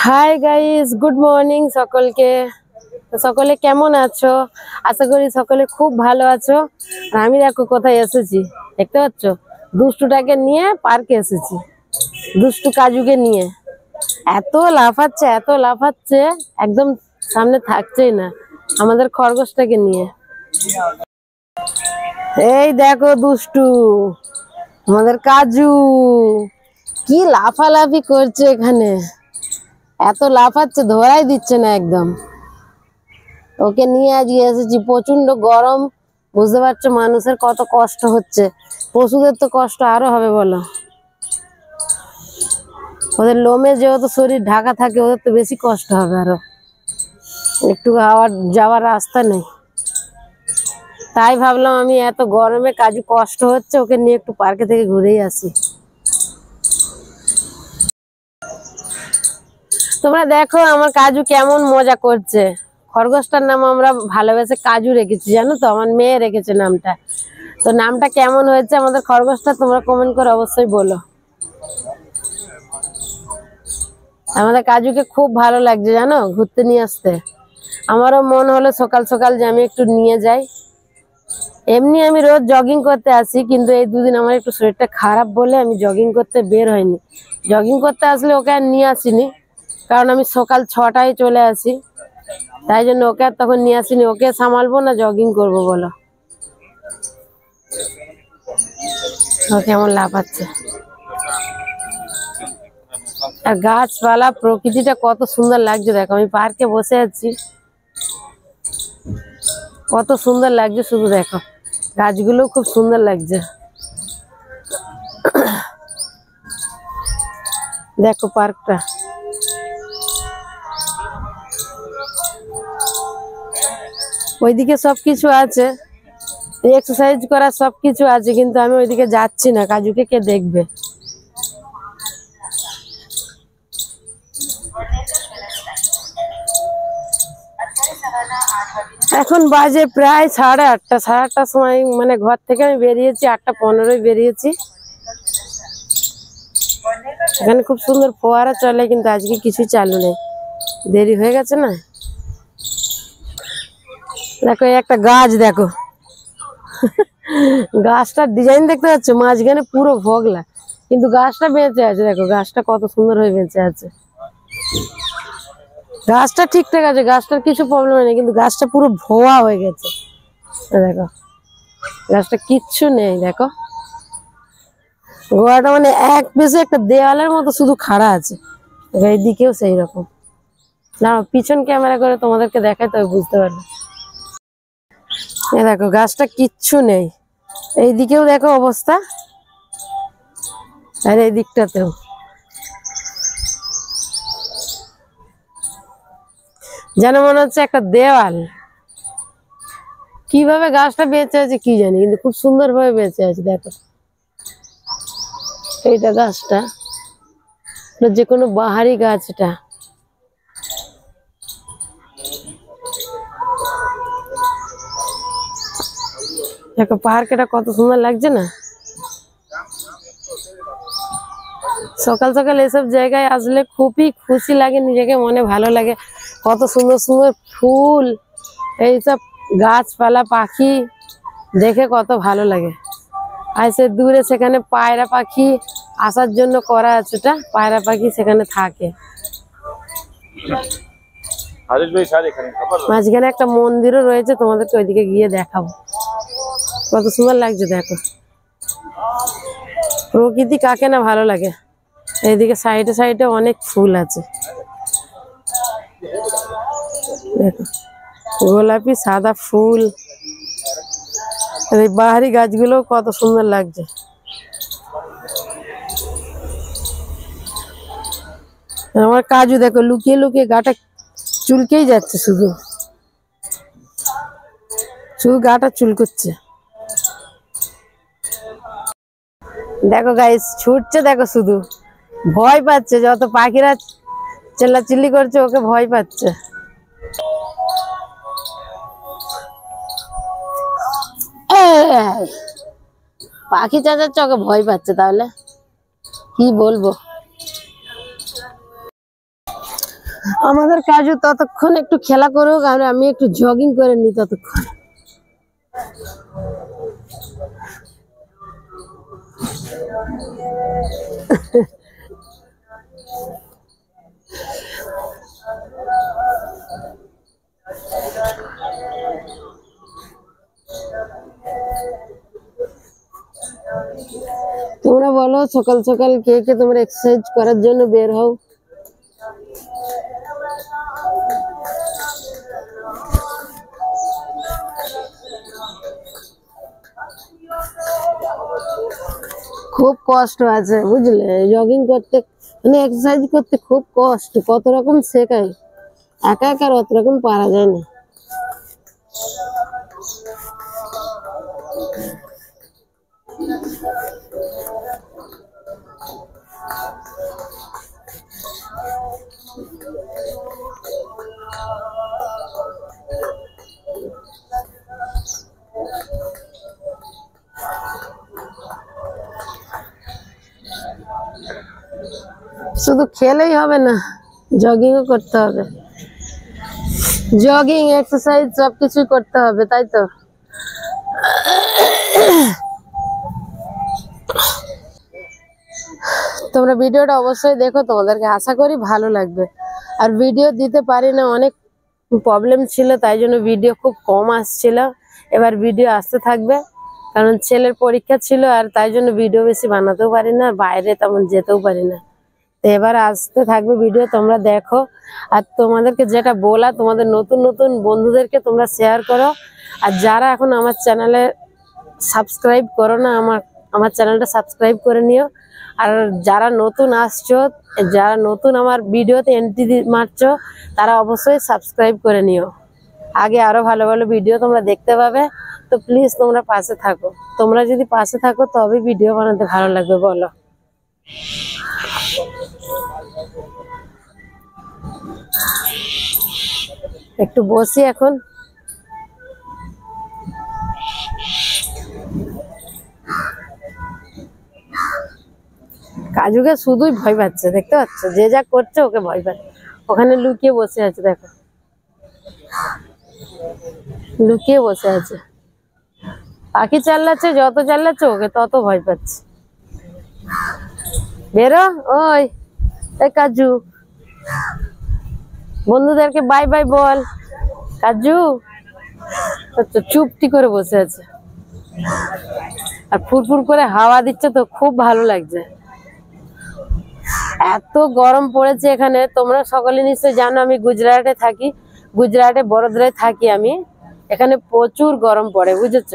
Hi guys, good morning সকলকে। সকলে কেমন আছো? আশা করি সকলে খুব ভালো আছো। আর আমি দেখো কোথায় এসেছি, দেখতে পাচ্ছ? দুষ্টুটাকে নিয়ে পার্কে এসেছি, দুষ্টু কাজুকে নিয়ে। এত লাফাচ্ছে একদম সামনে থাকছেই না আমাদের খরগোশটাকে নিয়ে। এই দেখো দুষ্টু আমাদের কাজু কি লাফালাফি করছে এখানে, এত লাফাচ্ছে ধরাই দিচ্ছে না একদম। ওকে নিয়ে আজকে এসেছি, প্রচন্ড গরম, বুঝতে পারছো মানুষের কত কষ্ট হচ্ছে, পশুদের তো কষ্ট আরো হবে বলো। ওদের লোমে যেহেতু শরীর ঢাকা থাকে, ওদের তো বেশি কষ্ট হবে আরো, একটু যাওয়ার রাস্তা নেই। তাই ভাবলাম আমি এত গরমে কাজু কষ্ট হচ্ছে, ওকে নিয়ে একটু পার্কে থেকে ঘুরেই আসি। তোমরা দেখো আমার কাজু কেমন মজা করছে। খরগোশটার নাম আমরা ভালোবেসে কাজু রেখেছি, জানো তো, আমার মেয়ে রেখেছে নামটা। তো নামটা কেমন হয়েছে আমাদের খরগোশটা তোমরা কমেন্ট করে অবশ্যই বলো। আমাদের কাজুকে খুব ভালো লাগছে জানো ঘুরতে নিয়ে আসতে। আমারও মন হলো সকাল সকাল যে আমি একটু নিয়ে যাই। এমনি আমি রোজ জগিং করতে আসি, কিন্তু এই দুদিন আমার একটু শরীরটা খারাপ বলে আমি জগিং করতে বের হইনি। জগিং করতে আসলে ওকে আর নিয়ে আসিনি, কারণ আমি সকাল 6টায় চলে আসি, তাই জন্য ওকে আর তখন নিয়ে আসিনি। ওকে সামালবো না জগিং করবো বলো। ও কেমন লাফাচ্ছে। আর গাছপালা প্রকৃতিটা কত সুন্দর লাগছে দেখো। আমি পার্কে বসে আছি, কত সুন্দর লাগছে শুধু দেখো, গাছগুলো খুব সুন্দর লাগছে। দেখো পার্কটা, ওইদিকে সবকিছু আছে, এক্সারসাইজ করার সবকিছু আছে, কিন্তু আমি ওইদিকে যাচ্ছি না, কাজুকে কে দেখবে। এখন বাজে প্রায় 8:30, 8:30 সময়, মানে ঘর থেকে আমি বেরিয়েছি 8:15 বেরিয়েছি। এখানে খুব সুন্দর ফোয়ারা চলে, কিন্তু আজকে কিছু চালু নেই, দেরি হয়ে গেছে না। দেখো এই একটা গাছ, দেখো গাছটার ডিজাইন দেখতে পাচ্ছ, মাঝখানে পুরো ভোগলা, কিন্তু গাছটা বেঁচে আছে। দেখো গাছটা কত সুন্দর হয়ে বেঁচে আছে, গাছটা ঠিকঠাক আছে, গাছটার কিছু প্রবলেম নেই, কিন্তু গাছটা পুরো ভোয়া হয়ে গেছে। দেখো গাছটা কিচ্ছু নেই, দেখো গোয়াটা মানে এক পেছে একটা দেওয়ালের মতো শুধু খাড়া আছে। এইদিকেও সেই রকম। না পিছন ক্যামেরা করে তোমাদেরকে দেখায় তবে বুঝতে পারবে। দেখো গাছটা কিচ্ছু নেই, এইদিকেও দেখো অবস্থা, আর এই দিকটাতেও। যেন মনে হচ্ছে একটা দেওয়াল। কিভাবে গাছটা বেঁচে আছে কি জানি, কিন্তু খুব সুন্দর ভাবে বেঁচে আছে। দেখো এইটা গাছটা, যে কোনো বাহারি গাছ এটা। দেখো পার্ক, এটা কত সুন্দর লাগছে না। সকাল সকাল এসব জায়গায় আসলে খুবই খুশি লাগে, নিজেকে মনে ভালো লাগে। কত সুন্দর সুন্দর ফুল, এইসব গাছপালা, পাখি দেখে কত ভালো লাগে। আর সে দূরে সেখানে পায়রা পাখি আসার জন্য করা আছে, ওটা পায়রা পাখি সেখানে থাকে। মাঝখানে একটা মন্দিরও রয়েছে, তোমাদেরকে ওইদিকে গিয়ে দেখাবো। কত সুন্দর লাগছে দেখো, প্রকৃতি কাকে না ভালো লাগে। এইদিকে সাইডে সাইডে অনেক ফুল আছে, দেখো গোলাপি সাদা ফুল। এই বাহারি গাছগুলো কত সুন্দর লাগছে। আমার কাজু দেখো লুকিয়ে লুকিয়ে গাটা চুলকেই যাচ্ছে, শুধু শুধু গাটা চুলকোচ্ছে। দেখো গাইস ছুটছে, দেখো শুধু ভয় পাচ্ছে, যত পাখিরা চেল্লাচিল্লি করছে ওকে ভয় পাচ্ছে। পাখি চাচাচ্ছে, ওকে ভয় পাচ্ছে, তাহলে কি বলবো। আমাদের কাজু ততক্ষণ একটু খেলা করুক আর আমি একটু জগিং করে নিই ততক্ষণ। তোমরা বলো সকাল সকাল কে কে তোমরা এক্সারসাইজ করার জন্য বের হও? খুব কষ্ট আছে বুঝলে, জগিং করতে মানে এক্সারসাইজ করতে খুব কষ্ট, কত রকম শেখায়, একা একা অত রকম পারা যায় না। শুধু খেলেই হবে না, জগিংও করতে হবে, জগিং এক্সারসাইজ সবকিছু করতে হবে, তাই তো? তোমরা ভিডিওটা অবশ্যই দেখো, তোমাদেরকে আশা করি ভালো লাগবে। আর ভিডিও দিতে পারি না, অনেক প্রবলেম ছিল, তাই জন্য ভিডিও খুব কম আসছিল। এবার ভিডিও আসতে থাকবে, কারণ ছেলের পরীক্ষা ছিল, আর তাই জন্য ভিডিও বেশি বানাতেও পারি না, বাইরে তেমন যেতেও পারি না। তো এবার আসতে থাকবে ভিডিও, তোমরা দেখো। আর তোমাদেরকে যেটা বলা, তোমাদের নতুন নতুন বন্ধুদেরকে তোমরা শেয়ার করো। আর যারা এখন আমার চ্যানেলে সাবস্ক্রাইব করো না, আমার চ্যানেলটা সাবস্ক্রাইব করে নিও। আর যারা নতুন আসছো, যারা নতুন আমার ভিডিওতে এন্ট্রি মারছো, তারা অবশ্যই সাবস্ক্রাইব করে নিও। আগে আরো ভালো ভালো ভিডিও তোমরা দেখতে পাবে। তো প্লিজ তোমরা পাশে থাকো, তোমরা যদি পাশে থাকো তবে ভিডিও বানাতে ভালো লাগবে, বলো? একটু বসি এখন। কাজুকে শুধুই ভয় পাচ্ছে, দেখতে পাচ্ছ? যে যা করছে ওকে ভয় পাচ্ছে, ওখানে লুকিয়ে বসে আছে, দেখো লুকিয়ে বসে আছে। পাখি চাল্লাচ্ছে, যত চাল্লাচ্ছে ওকে তত ভয় পাচ্ছে। বেরো, ওই কাজু, বন্ধুদেরকে বাই বাই বল। কাজু চুপটি করে বসে আছে, আর ফুরফুর করে হাওয়া দিচ্ছে, তো খুব ভালো লাগছে। এত গরম পড়েছে এখানে, তোমরা সকলে নিশ্চয়ই জানো আমি গুজরাটে থাকি, গুজরাটে বড়োদরায় থাকি আমি। এখানে প্রচুর গরম পড়ে, বুঝেছ?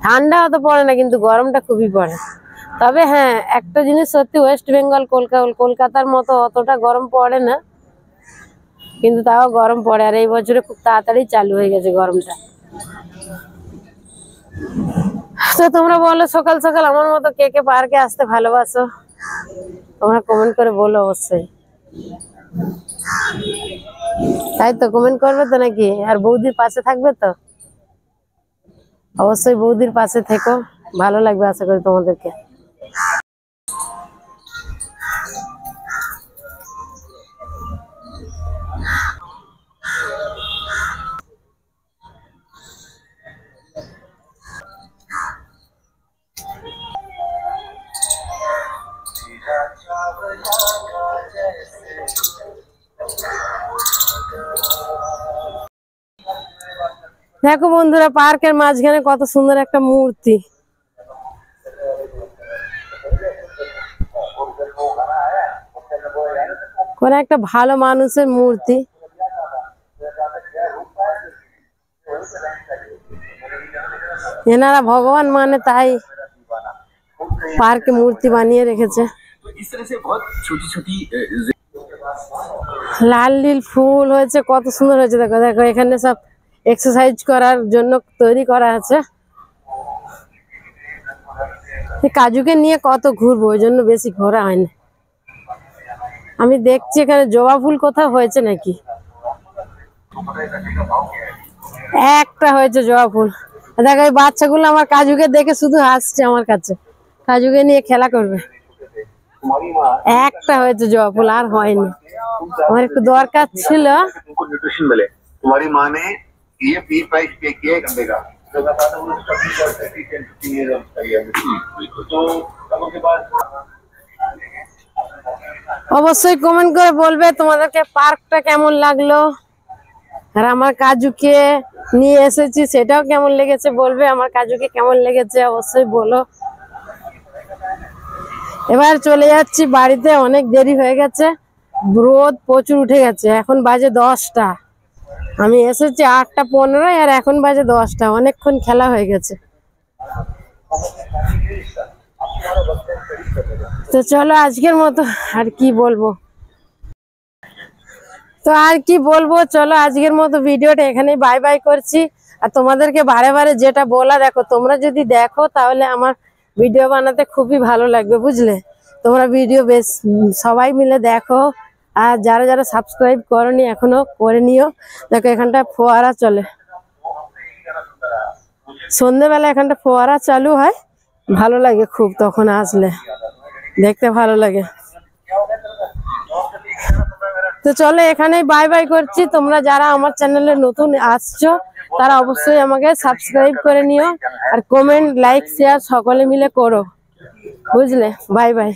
ঠান্ডা অত পড়ে না, কিন্তু গরমটা খুবই পড়ে। তবে হ্যাঁ, একটা জিনিস সত্যি, ওয়েস্ট বেঙ্গল কলকাতার মতো অতটা গরম পড়ে না, কিন্তু তাও গরম পড়ে। আর এই বছরে খুব তাড়াতাড়ি চালু হয়ে গেছে গরমটা। তো তোমরা বলো সকাল সকাল আমার মতো কে কে পার্কে আসতে ভালোবাসো? তোমরা কমেন্ট করে বলো অবশ্যই, তাই তো? কমেন্ট করবে তো নাকি? আর বৌদির পাশে থাকবে তো? অবশ্যই বৌদির পাশে থেকো, ভালো লাগবে আশা করি তোমাদেরকে। দেখো বন্ধুরা, পার্কের মাঝখানে কত সুন্দর একটা মূর্তি, কোন একটা ভালো মানুষের মূর্তি। এনারা ভগবান মানে, তাই পার্কে মূর্তি বানিয়ে রেখেছে। লাল নীল ফুল হয়েছে, কত সুন্দর হয়েছে। দেখো দেখো, এখানে সব এক্সারসাইজ করার জন্য তৈরি করা আছে। কাজুকে নিয়ে কত ঘুরবো, ওই জন্য বেশি ঘোরা হয়নি। আমি দেখছি এখানে জবা ফুল কোথাও হয়েছে নাকি, একটা হয়েছে জবা ফুল। দেখো এই বাচ্চাগুলো আমার কাজুকে দেখে শুধু হাসছে আমার কাছে, কাজুকে নিয়ে খেলা করবে। একটা হয়েছে জবা ফুল, আর হয়নি। আমার একটু দরকার ছিল। तुमको न्यूट्रिशन मिले। तुम्हारी माँ ने ये बी प्राइस पे किया है गंदे का, तो मैं कहता हूँ उसका भी 10-15 years का है। तो तब उसके बाद অবশ্যই কমেন্ট করে বলবে তোমাদেরকে পার্কটা কেমন লাগলো, আর আমার কাজুকে নিয়ে এসেছি সেটাও কেমন লেগেছে বলবে। আমার কাজুকে কেমন লেগেছে অবশ্যই বলো। এবার চলে যাচ্ছি বাড়িতে, অনেক দেরি হয়ে গেছে, রোদ প্রচুর উঠে গেছে। এখন বাজে 10টা, আমি এসেছি 8:15 আর এখন বাজে 10টা, অনেকক্ষণ খেলা হয়ে গেছে। তো চলো আজকের মতো, আর কি বলবো, চলো আজকের মতো ভিডিওটা এখানেই বাই বাই করছি। আর তোমাদেরকে বারে বারে যেটা বলা, দেখো তোমরা যদি দেখো তাহলে আমার ভিডিও বানাতে খুবই ভালো লাগবে, বুঝলে। তোমরা ভিডিও বেশ সবাই মিলে দেখো, আর যারা যারা সাবস্ক্রাইব করনি এখনো করে নিও। দেখো এখানটা ফোয়ারা চলে, সন্ধ্যেবেলা এখানটা ফোয়ারা চালু হয়, ভালো লাগে খুব, তখন আসলে দেখতে ভালো লাগে। তো চলো এখানেই বাই বাই করছি। তোমরা যারা আমার চ্যানেলে নতুন আসছো তারা অবশ্যই আমাকে সাবস্ক্রাইব করে নিও, আর কমেন্ট লাইক শেয়ার সকলে মিলে করো, বুঝলে। Bye bye.